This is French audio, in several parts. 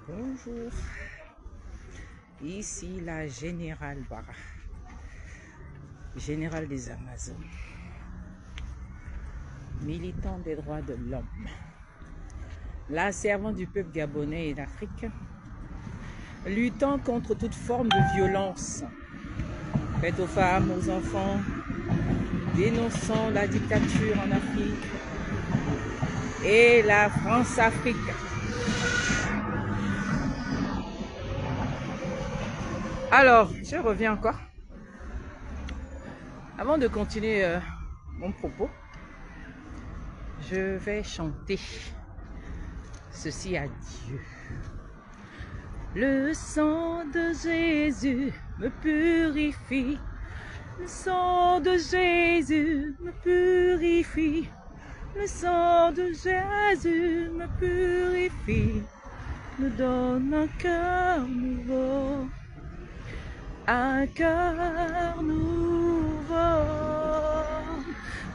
Bonjour, ici la générale Bara, générale des Amazones, militant des droits de l'homme, la servante du peuple gabonais et d'Afrique, luttant contre toute forme de violence faite aux femmes, aux enfants, dénonçant la dictature en Afrique et la France-Afrique. Alors, je reviens encore. Avant de continuer mon propos, je vais chanter ceci à Dieu. Le sang de Jésus me purifie. Le sang de Jésus me purifie. Le sang de Jésus me purifie. Me donne un cœur nouveau. Un cœur nouveau.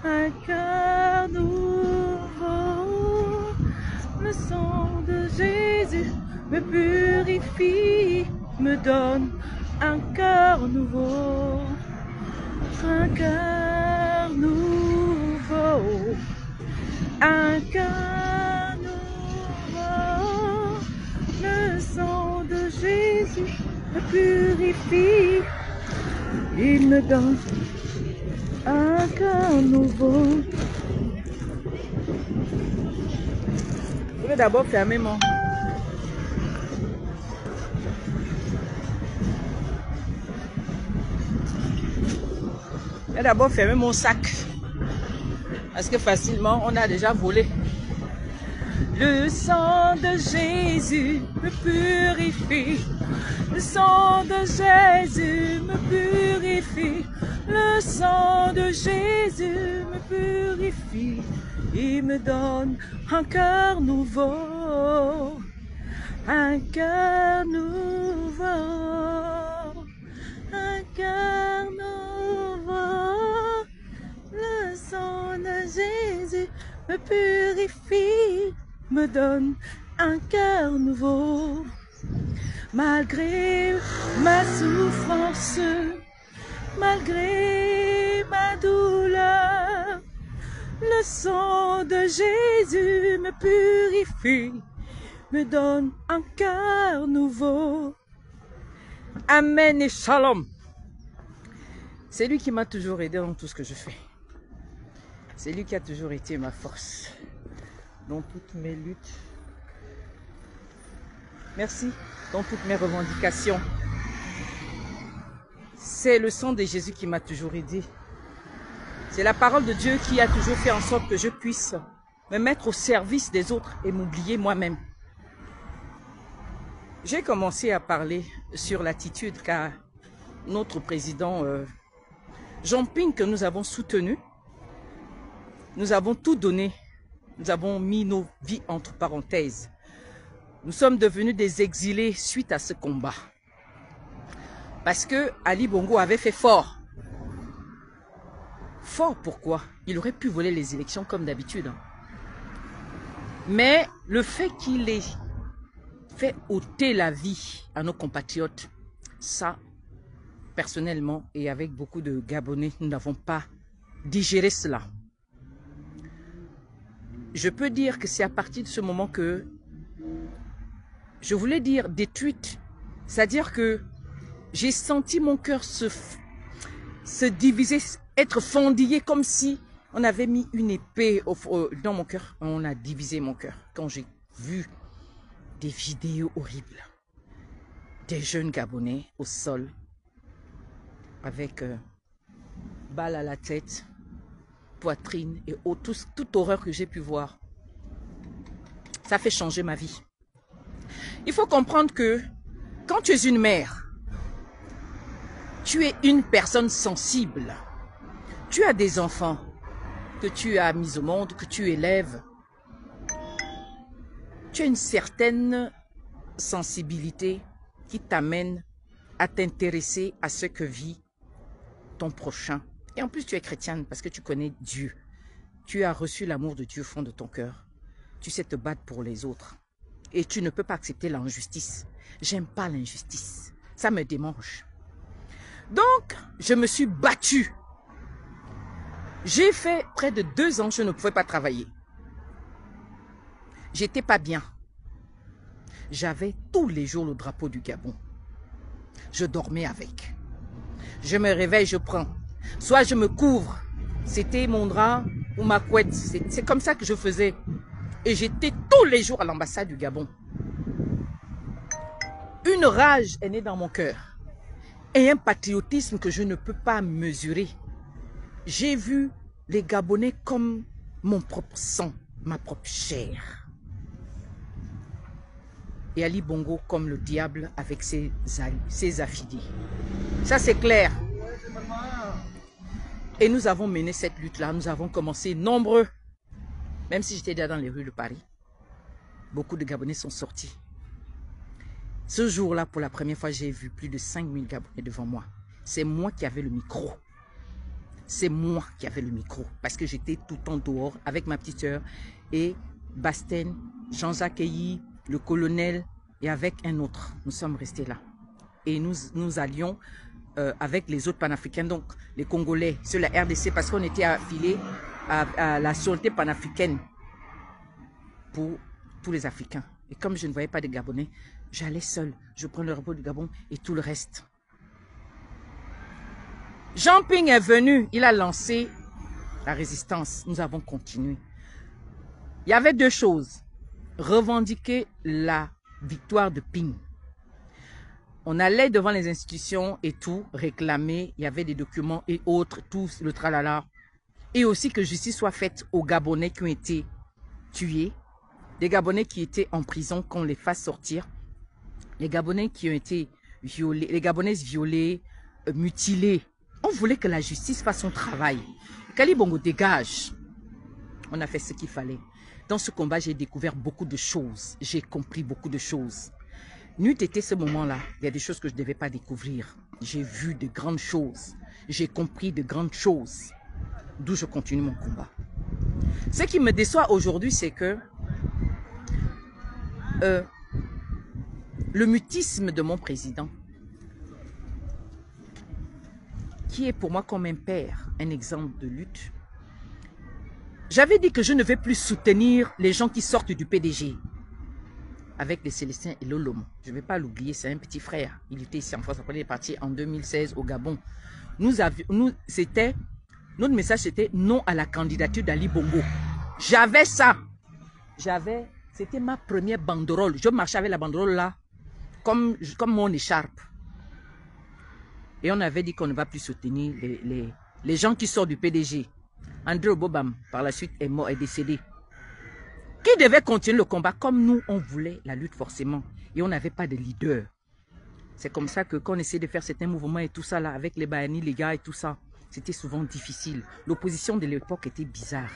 Un cœur nouveau. Le sang de Jésus me purifie, me donne un cœur nouveau. Un cœur nouveau. Un cœur nouveau. Le sang de Jésus me purifie. Il me donne un cœur nouveau. Je vais d'abord fermer mon... Je vais d'abord fermer mon sac. Parce que facilement, on a déjà volé. Le sang de Jésus me purifie. Le sang de Jésus me purifie. Le sang de Jésus me purifie. Il me donne un cœur nouveau. Un cœur nouveau. Un cœur nouveau. Le sang de Jésus me purifie. Me donne un cœur nouveau. Malgré ma souffrance, malgré ma douleur, le sang de Jésus me purifie, me donne un cœur nouveau. Amen et shalom. C'est lui qui m'a toujours aidé dans tout ce que je fais. C'est lui qui a toujours été ma force dans toutes mes luttes. Merci dans toutes mes revendications. C'est le sang de Jésus qui m'a toujours aidé. C'est la parole de Dieu qui a toujours fait en sorte que je puisse me mettre au service des autres et m'oublier moi-même. J'ai commencé à parler sur l'attitude qu'a notre président Jean Ping, que nous avons soutenu. Nous avons tout donné. Nous avons mis nos vies entre parenthèses. Nous sommes devenus des exilés suite à ce combat. Parce que Ali Bongo avait fait fort. Fort pourquoi? Il aurait pu voler les élections comme d'habitude. Mais le fait qu'il ait fait ôter la vie à nos compatriotes, ça, personnellement, et avec beaucoup de Gabonais, nous n'avons pas digéré cela. Je peux dire que c'est à partir de ce moment que je voulais dire détruite, c'est-à-dire que j'ai senti mon cœur se diviser, être fendillé comme si on avait mis une épée dans mon cœur. On a divisé mon cœur quand j'ai vu des vidéos horribles des jeunes Gabonais au sol avec balles à la tête, poitrine et toute horreur que j'ai pu voir. Ça fait changer ma vie. Il faut comprendre que quand tu es une mère, tu es une personne sensible. Tu as des enfants que tu as mis au monde, que tu élèves. Tu as une certaine sensibilité qui t'amène à t'intéresser à ce que vit ton prochain. Et en plus, tu es chrétienne parce que tu connais Dieu. Tu as reçu l'amour de Dieu au fond de ton cœur. Tu sais te battre pour les autres. Et tu ne peux pas accepter l'injustice. J'aime pas l'injustice. Ça me démange. Donc, je me suis battue. J'ai fait près de 2 ans, je ne pouvais pas travailler. J'étais pas bien. J'avais tous les jours le drapeau du Gabon. Je dormais avec. Je me réveille, je prends. Soit je me couvre. C'était mon drap ou ma couette. C'est comme ça que je faisais. Et j'étais tous les jours à l'ambassade du Gabon. Une rage est née dans mon cœur. Et un patriotisme que je ne peux pas mesurer. J'ai vu les Gabonais comme mon propre sang, ma propre chair. Et Ali Bongo comme le diable avec ses affidés. Ça c'est clair. Et nous avons mené cette lutte-là. Nous avons commencé nombreux. Même si j'étais déjà dans les rues de Paris. Beaucoup de Gabonais sont sortis. Ce jour-là, pour la première fois, j'ai vu plus de 5000 Gabonais devant moi. C'est moi qui avais le micro. C'est moi qui avais le micro. Parce que j'étais tout le temps dehors avec ma petite sœur et Basten, Jean-Jacques Eyi, le colonel et avec un autre. Nous sommes restés là. Et nous allions avec les autres panafricains, donc les Congolais, sur la RDC, parce qu'on était affiliés à la souveraineté panafricaine pour tous les Africains. Et comme je ne voyais pas de Gabonais, j'allais seul. Je prends le drapeau du Gabon et tout le reste. Jean Ping est venu, il a lancé la résistance. Nous avons continué. Il y avait 2 choses. Revendiquer la victoire de Ping. On allait devant les institutions et tout, réclamer. Il y avait des documents et autres, tout le tralala. Et aussi que justice soit faite aux Gabonais qui ont été tués. Des Gabonais qui étaient en prison, qu'on les fasse sortir. Les Gabonais qui ont été violés, les Gabonaises violées, mutilées. On voulait que la justice fasse son travail. qu'Ali Bongo dégage. On a fait ce qu'il fallait. Dans ce combat, j'ai découvert beaucoup de choses. J'ai compris beaucoup de choses. N'eût été ce moment-là, il y a des choses que je ne devais pas découvrir. J'ai vu de grandes choses. J'ai compris de grandes choses. D'où je continue mon combat. Ce qui me déçoit aujourd'hui, c'est que le mutisme de mon président, qui est pour moi comme un père, un exemple de lutte. J'avais dit que je ne vais plus soutenir les gens qui sortent du PDG. Avec les Célestins et Lolom. Je ne vais pas l'oublier, c'est un petit frère. Il était ici en France, après il est parti en 2016 au Gabon. Notre message c'était non à la candidature d'Ali Bongo. J'avais ça. C'était ma première banderole. Je marchais avec la banderole là, comme mon écharpe. Et on avait dit qu'on ne va plus soutenir les gens qui sortent du PDG. André Obobam, par la suite, est mort, est décédé. Qui devait continuer le combat comme nous, on voulait la lutte forcément. Et on n'avait pas de leader. C'est comme ça que quand on essayait de faire certains mouvements et tout ça là, avec les Bayani, les gars et tout ça, c'était souvent difficile. L'opposition de l'époque était bizarre.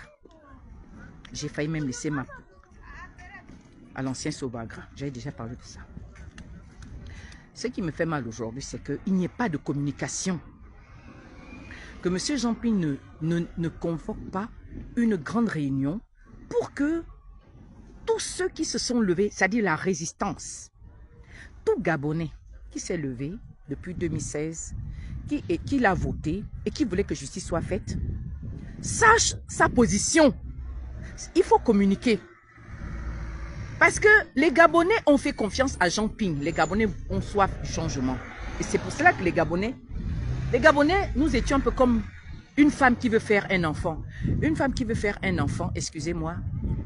J'ai failli même laisser ma peau à l'ancien Sobagra. J'avais déjà parlé de ça. Ce qui me fait mal aujourd'hui, c'est qu'il n'y ait pas de communication. Que M. Jean-Ping ne convoque pas une grande réunion pour que tous ceux qui se sont levés, c'est-à-dire la résistance, tout Gabonais qui s'est levé depuis 2016, qui l'a voté et qui voulait que justice soit faite, sache sa position. Il faut communiquer. Parce que les Gabonais ont fait confiance à Jean Ping. Les Gabonais ont soif du changement. Et c'est pour cela que les Gabonais, nous étions un peu comme une femme qui veut faire un enfant. Une femme qui veut faire un enfant, excusez-moi,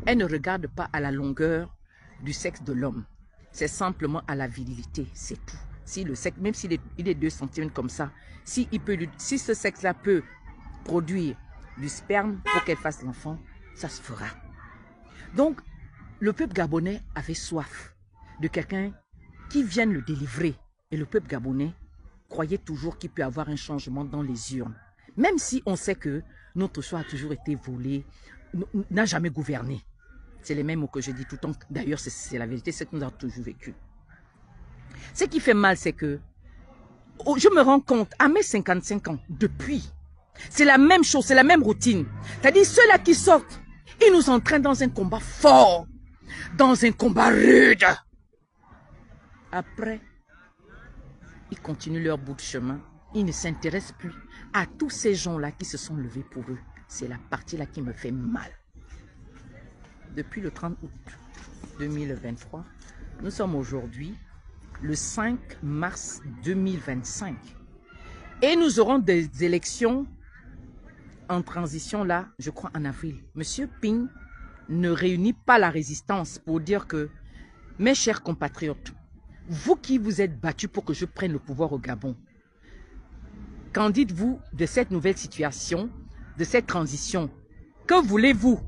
elle ne regarde pas à la longueur du sexe de l'homme. C'est simplement à la virilité, c'est tout. Si le sexe, même s'il est 2 cm comme ça, si ce sexe-là peut produire du sperme pour qu'elle fasse l'enfant, ça se fera. Donc, le peuple gabonais avait soif de quelqu'un qui vienne le délivrer. Et le peuple gabonais croyait toujours qu'il peut avoir un changement dans les urnes. Même si on sait que notre choix a toujours été volé, n'a jamais gouverné. C'est les mêmes mots que je dis tout le temps. D'ailleurs, c'est la vérité, c'est que nous avons toujours vécu. Ce qui fait mal, c'est que je me rends compte, à mes 55 ans, depuis, c'est la même chose, c'est la même routine. C'est-à-dire, ceux-là qui sortent, ils nous entraînent dans un combat fort. dans un combat rude. Après, ils continuent leur bout de chemin. Ils ne s'intéressent plus à tous ces gens-là qui se sont levés pour eux. C'est la partie-là qui me fait mal. Depuis le 30 août 2023, nous sommes aujourd'hui le 5 mars 2025. Et nous aurons des élections en transition là, je crois en avril. Monsieur Ping ne réunit pas la résistance pour dire que, mes chers compatriotes, vous qui vous êtes battus pour que je prenne le pouvoir au Gabon, qu'en dites-vous de cette nouvelle situation, de cette transition? Que voulez-vous?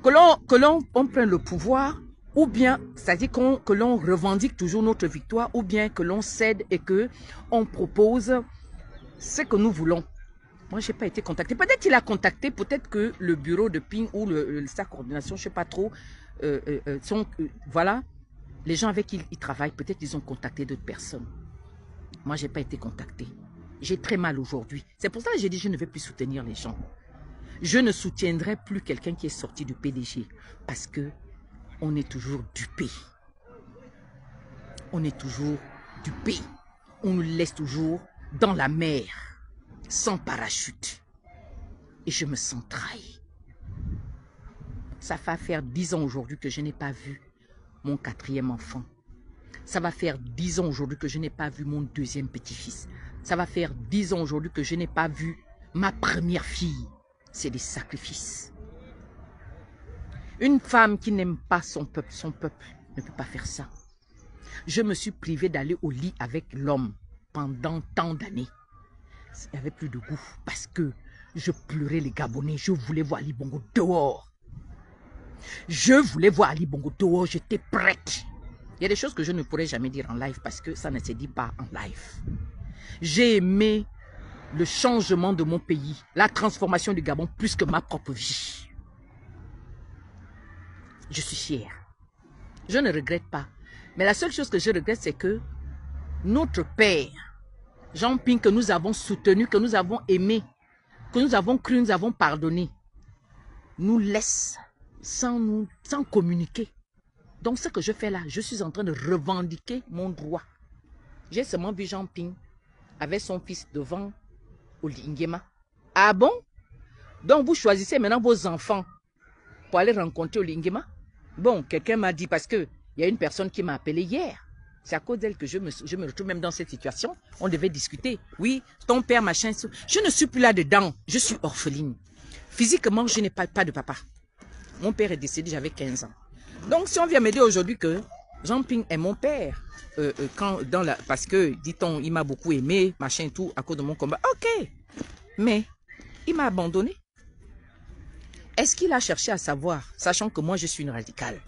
Que l'on prenne le pouvoir, ou bien, c'est-à-dire que l'on revendique toujours notre victoire, ou bien que l'on cède et que on propose ce que nous voulons. Moi, je n'ai pas été contacté. Peut-être qu'il a contacté, peut-être que le bureau de Ping ou sa coordination, je ne sais pas trop, voilà, les gens avec qui ils travaillent, peut-être ils ont contacté d'autres personnes. Moi, je n'ai pas été contacté. J'ai très mal aujourd'hui. C'est pour ça que j'ai dit je ne vais plus soutenir les gens. Je ne soutiendrai plus quelqu'un qui est sorti du PDG parce que on est toujours dupé. On est toujours dupé. On nous laisse toujours dans la mer, sans parachute. Et je me sens trahi. Ça va faire 10 ans aujourd'hui que je n'ai pas vu mon 4e enfant. Ça va faire 10 ans aujourd'hui que je n'ai pas vu mon 2e petit-fils. Ça va faire 10 ans aujourd'hui que je n'ai pas vu ma première fille. C'est des sacrifices. Une femme qui n'aime pas son peuple ne peut pas faire ça. Je me suis privée d'aller au lit avec l'homme pendant tant d'années. Il n'y avait plus de goût parce que je pleurais les Gabonais. Je voulais voir Ali Bongo dehors. Je voulais voir Ali Bongo dehors. J'étais prête. Il y a des choses que je ne pourrais jamais dire en live parce que ça ne se dit pas en live. J'ai aimé le changement de mon pays, la transformation du Gabon plus que ma propre vie. Je suis fière. Je ne regrette pas. Mais la seule chose que je regrette, c'est que notre père, Jean Ping, que nous avons soutenu, que nous avons aimé, que nous avons cru, nous avons pardonné, nous laisse sans communiquer. Donc ce que je fais là, je suis en train de revendiquer mon droit. J'ai seulement vu Jean Ping avec son fils devant Oli Nguema. Ah bon? Donc vous choisissez maintenant vos enfants pour aller rencontrer Oli Nguema? Bon, quelqu'un m'a dit, parce qu'il y a une personne qui m'a appelé hier. C'est à cause d'elle que je me retrouve même dans cette situation. On devait discuter. Oui, ton père, machin. Je ne suis plus là-dedans. Je suis orpheline. Physiquement, je n'ai pas de papa. Mon père est décédé, j'avais 15 ans. Donc, si on vient m'aider aujourd'hui que Jean Ping est mon père, parce que, dit-on, il m'a beaucoup aimé, machin et tout, à cause de mon combat. Ok. Mais, il m'a abandonné. Est-ce qu'il a cherché à savoir, sachant que moi, je suis une radicale?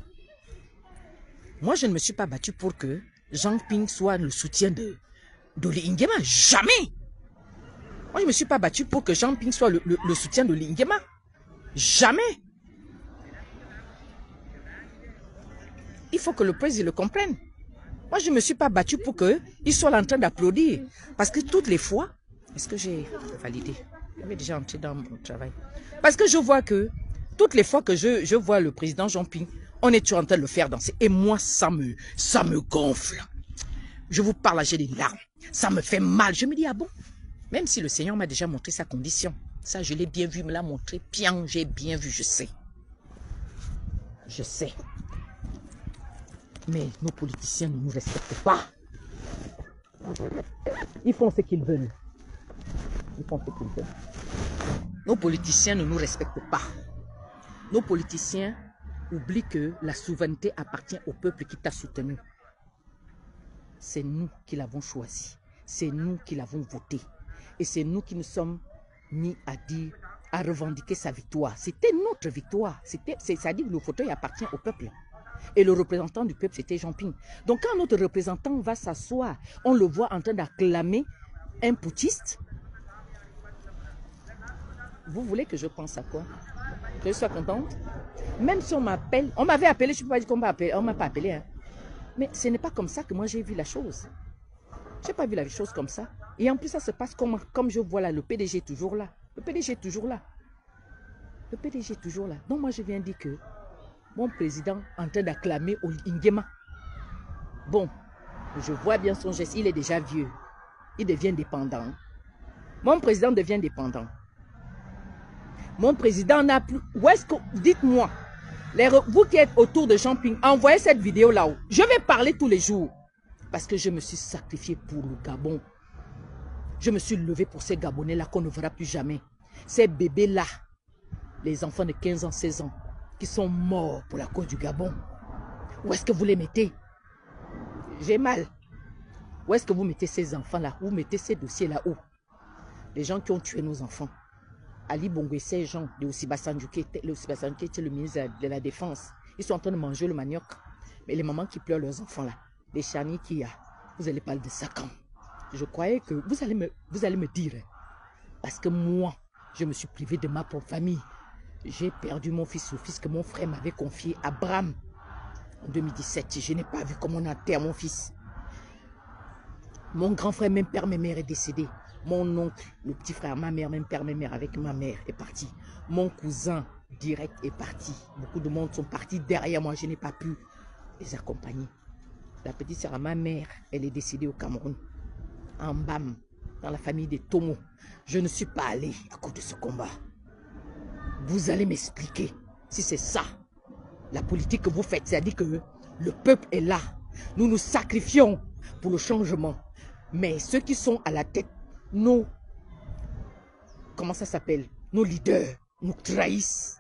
Moi, je ne me suis pas battue pour que Jean Ping soit le soutien d'Oli Nguema. Jamais. Moi, je ne me suis pas battue pour que Jean Ping soit le soutien d'Oli Nguema. Jamais. Il faut que le président le comprenne. Moi, je ne me suis pas battue pour qu'il soit en train d'applaudir. Parce que toutes les fois, est-ce que j'ai validé? J'avais déjà entré dans mon travail. Parce que je vois que toutes les fois que je vois le président Jean Ping, on est toujours en train de le faire danser. Et moi, ça me gonfle. Je vous parle, j'ai des larmes. Ça me fait mal. Je me dis, ah bon? Même si le Seigneur m'a déjà montré sa condition. Ça, je l'ai bien vu, il me l'a montré. Bien, j'ai bien vu, je sais. Je sais. Mais nos politiciens ne nous respectent pas. Ils font ce qu'ils veulent. Ils font ce qu'ils veulent. Nos politiciens ne nous respectent pas. Nos politiciens oublient que la souveraineté appartient au peuple qui t'a soutenu. C'est nous qui l'avons choisi. C'est nous qui l'avons voté. Et c'est nous qui nous sommes mis à dire, à revendiquer sa victoire. C'était notre victoire. C'est-à-dire que le fauteuil appartient au peuple. Et le représentant du peuple, c'était Jean Ping. Donc quand notre représentant va s'asseoir, on le voit en train d'acclamer un putschiste. Vous voulez que je pense à quoi? Que je sois contente? Même si on m'appelle, on m'avait appelé, je ne peux pas dire qu'on m'a appelé, on ne m'a pas appelé. Hein. Mais ce n'est pas comme ça que moi j'ai vu la chose. Je n'ai pas vu la chose comme ça. Et en plus, ça se passe comme je vois là, le PDG est toujours là. Le PDG est toujours là. Le PDG est toujours là. Donc moi je viens dire que Mon président en train d'acclamer Nguema. Bon, je vois bien son geste, il est déjà vieux. Il devient dépendant. Mon président devient dépendant. Mon président n'a plus... Où est-ce que... Dites-moi, vous qui êtes autour de Jean-Ping, envoyez cette vidéo là-haut. Je vais parler tous les jours. Parce que je me suis sacrifié pour le Gabon. Je me suis levé pour ces Gabonais-là qu'on ne verra plus jamais. Ces bébés-là, les enfants de 15 ans, 16 ans, qui sont morts pour la cause du Gabon. Où est-ce que vous les mettez? J'ai mal. Où est-ce que vous mettez ces enfants-là? Vous mettez ces dossiers là-haut? Les gens qui ont tué nos enfants. Ali Bongo et ces gens de Osibasanjo qui était le ministre de la Défense. Ils sont en train de manger le manioc. Mais les mamans qui pleurent leurs enfants là, les charniers qu'il y a, vous allez parler de ça quand? Je croyais que vous allez me dire. Parce que moi, je me suis privé de ma propre famille. J'ai perdu mon fils, le fils que mon frère m'avait confié, Abraham, en 2017. Je n'ai pas vu comment on enterre mon fils. Mon grand frère, même père, ma mère est décédé. Mon oncle, le petit frère, ma mère, même père, ma mère, avec ma mère est parti. Mon cousin direct est parti. Beaucoup de monde sont partis derrière moi. Je n'ai pas pu les accompagner. La petite sœur à ma mère, elle est décédée au Cameroun. En Bam, dans la famille des Tomo. Je ne suis pas allé à cause de ce combat. Vous allez m'expliquer si c'est ça, la politique que vous faites. C'est-à-dire que le peuple est là. Nous nous sacrifions pour le changement. Mais ceux qui sont à la tête, comment ça s'appelle? Nos leaders nous trahissent.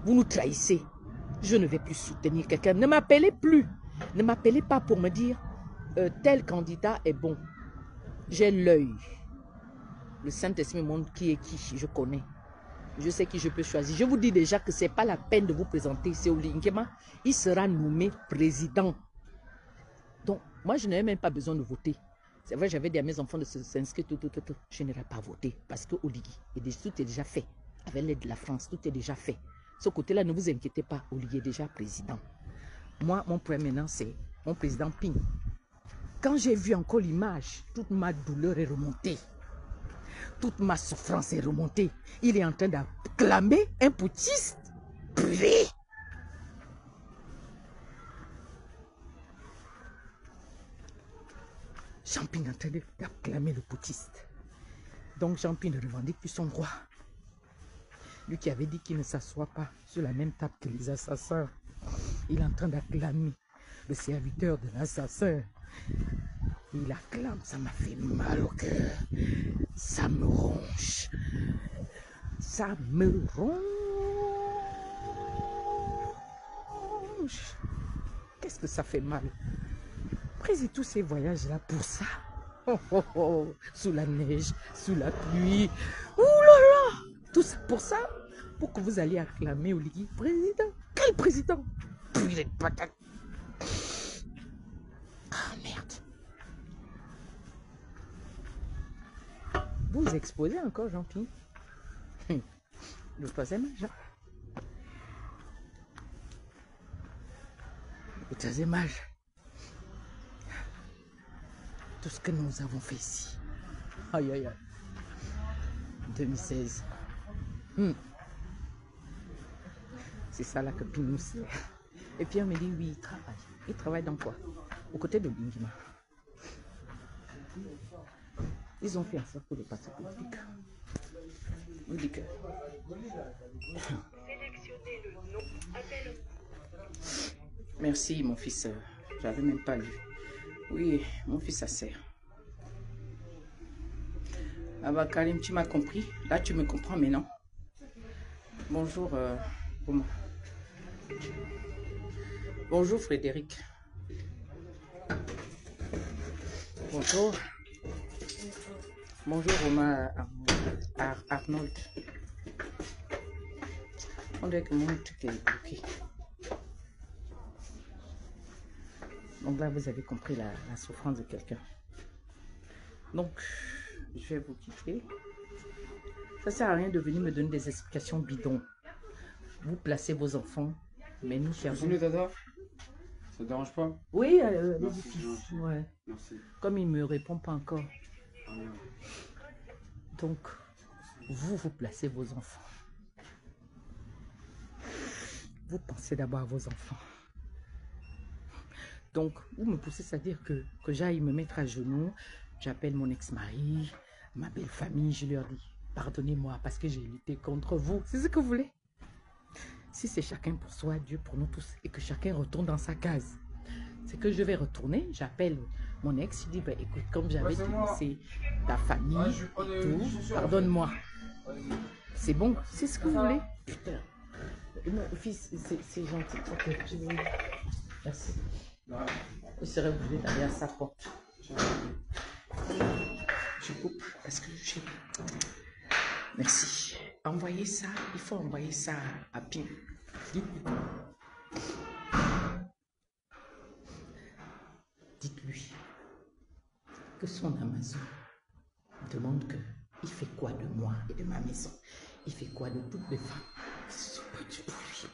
Vous nous trahissez. Je ne vais plus soutenir quelqu'un. Ne m'appelez plus. Ne m'appelez pas pour me dire tel candidat est bon. J'ai l'œil. Le Saint-Esprit me montre qui est qui. Je connais. Je sais qui je peux choisir. Je vous dis déjà que ce n'est pas la peine de vous présenter. C'est Oli Nguema. Il sera nommé président. Donc, moi, je n'avais même pas besoin de voter. C'est vrai, j'avais dit à mes enfants de s'inscrire, tout. Je n'irai pas voter parce que Oligui, tout est déjà fait. Avec l'aide de la France, tout est déjà fait. Ce côté-là, ne vous inquiétez pas, Oligui est déjà président. Moi, mon problème maintenant, c'est mon président Ping. Quand j'ai vu encore l'image, toute ma douleur est remontée. Toute ma souffrance est remontée. Il est en train d'acclamer un putschiste. Purée! Jean-Ping est en train d'acclamer le putschiste. Donc Jean-Ping ne revendique plus son droit. Lui qui avait dit qu'il ne s'assoit pas sur la même table que les assassins. Il est en train d'acclamer le serviteur de l'assassin. Il acclame, ça m'a fait mal au cœur. Ça me ronge. Ça me ronge. Qu'est-ce que ça fait mal? Président tous ces voyages-là pour ça. Sous la neige, sous la pluie. Ouh là là! Tout ça pour ça? Pour que vous alliez acclamer Oligui président. Quel président? Puis de patate. Ah merde. Vous exposez encore, Jean-Pierre? Le troisième âge. Le troisième âge. Tout ce que nous avons fait ici. Aïe, aïe, aïe. 2016. C'est ça là que Pinou sert. Et Pierre me dit, oui, il travaille. Il travaille dans quoi? Aux côtés de Nguema. Ils ont fait ça pour les partis politiques. On dit que... Merci, mon fils. J'avais même pas lu. Oui, mon fils, ça sert. Ah bah, Karim, tu m'as compris. Là, tu me comprends, mais non. Bonjour, comment? Bonjour, Frédéric. Bonjour. Bonjour, Romain Arnold. On dirait que mon truc est bloqué. Donc là, vous avez compris la souffrance de quelqu'un. Donc, je vais vous quitter. Ça ne sert à rien de venir me donner des explications bidons. Vous placez vos enfants, mais nous cherchons... Tata, ça te dérange pas? Oui, ouais. Merci. Comme il ne me répond pas encore. Donc, vous placez vos enfants. vous pensez d'abord à vos enfants. Donc, vous me poussez, c'est-à-dire que j'aille me mettre à genoux, j'appelle mon ex-mari, ma belle famille, je leur dis, pardonnez-moi parce que j'ai lutté contre vous. C'est ce que vous voulez? Si c'est chacun pour soi, Dieu pour nous tous, et que chacun retourne dans sa case, c'est que je vais retourner, j'appelle mon ex, je dis, bah, écoute, comme j'avais laissé ta famille et tout, pardonne-moi. C'est bon, c'est ce que vous voulez? Putain, mon fils, c'est gentil. Ok, je vous... Merci. Il serait obligé d'aller à sa porte. Je coupe parce que j'ai... Merci. Envoyez ça, il faut envoyer ça à Pim. Dites-lui que son Amazon demande que il fait quoi de moi et de ma maison? Il fait quoi de toutes les femmes qui se sont battues pour lui?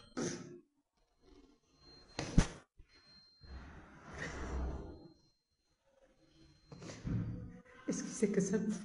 Est-ce qu'il sait que ça nous fait?